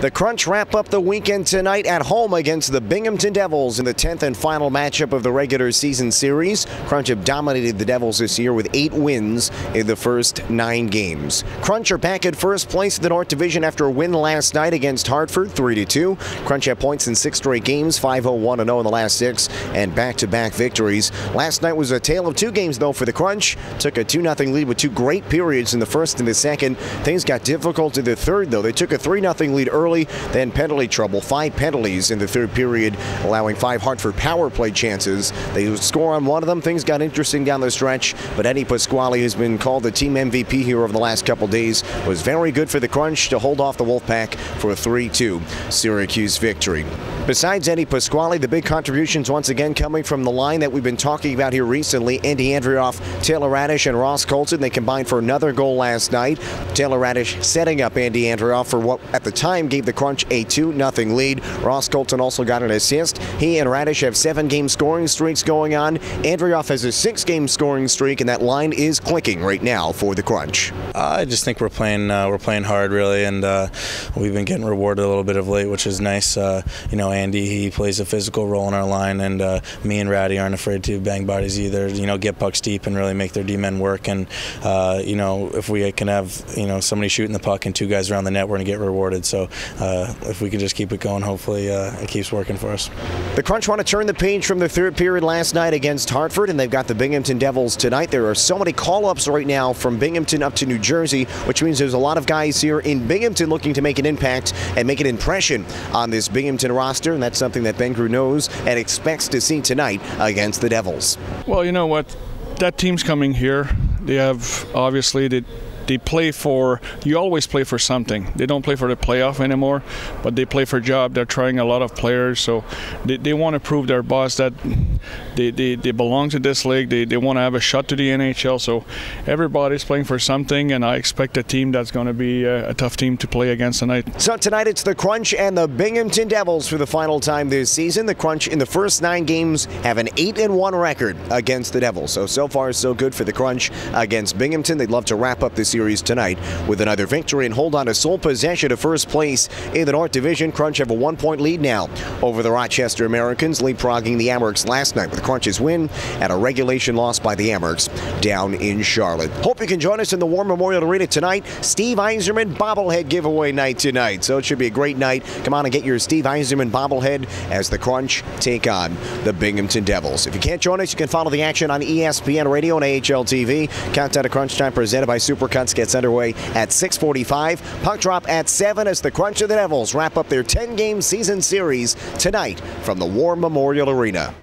The Crunch wrap up the weekend tonight at home against the Binghamton Devils in the 10th and final matchup of the regular season series. Crunch have dominated the Devils this year with 8 wins in the first 9 games. Crunch are back at first place in the North Division after a win last night against Hartford, 3-2. Crunch have points in 6 straight games, 5-0-1-0 in the last 6, and back-to-back victories. Last night was a tale of 2 games, though, for the Crunch. Took a 2-0 lead with 2 great periods in the first and the second. Things got difficult in the third, though. They took a 3-0 lead early, then penalty trouble. 5 penalties in the third period, allowing 5 Hartford power play chances. They would score on one of them. Things got interesting down the stretch, but Eddie Pasquale, who's been called the team MVP here over the last couple days, was very good for the Crunch to hold off the Wolfpack for a 3-2 Syracuse victory. Besides Eddie Pasquale, the big contributions once again coming from the line that we've been talking about here recently. Andy Andrioff, Taylor Radish, and Ross Colton. They combined for another goal last night. Taylor Radish setting up Andy Andrioff for what at the time gave the Crunch a 2-0 lead. Ross Colton also got an assist. He and Radish have 7-game scoring streaks going on. Andrioff has a 6-game scoring streak, and that line is clicking right now for the Crunch. I just think we're playing hard, really, and we've been getting rewarded a little bit of late, which is nice. Andy, he plays a physical role in our line, and me and Ratty aren't afraid to bang bodies either. Get pucks deep and really make their D-men work. And if we can have somebody shooting the puck and 2 guys around the net, we're going to get rewarded. So if we can just keep it going, hopefully it keeps working for us. The Crunch want to turn the page from the third period last night against Hartford, and they've got the Binghamton Devils tonight. There are so many call-ups right now from Binghamton up to New Jersey, which means there's a lot of guys here in Binghamton looking to make an impact and make an impression on this Binghamton roster, and that's something that Ben Grew knows and expects to see tonight against the Devils. Well, you know what? That team's coming here. They have, obviously, they play for, you always play for something. They don't play for the playoff anymore, but they play for a job. They're trying a lot of players, so they want to prove their boss that they belong to this league. They want to have a shot to the NHL, so everybody's playing for something, and I expect a team that's going to be a tough team to play against tonight. So tonight it's the Crunch and the Binghamton Devils for the final time this season. The Crunch in the first 9 games have an 8-1 record against the Devils. So far so good for the Crunch against Binghamton. They'd love to wrap up the series tonight with another victory and hold on to sole possession of first place in the North Division. Crunch have a 1-point lead now over the Rochester Americans, leapfrogging the Amherst last night with the Crunch's win and a regulation loss by the Amherst down in Charlotte. Hope you can join us in the War Memorial Arena tonight. Steve Yzerman bobblehead giveaway night tonight, so it should be a great night. Come on and get your Steve Yzerman bobblehead as the Crunch take on the Binghamton Devils. If you can't join us, you can follow the action on ESPN Radio and AHL TV. Countdown to Crunch Time presented by Supercuts gets underway at 6:45. Puck drop at 7 as the Crunch and the Devils wrap up their 10-game season series tonight from the War Memorial Arena.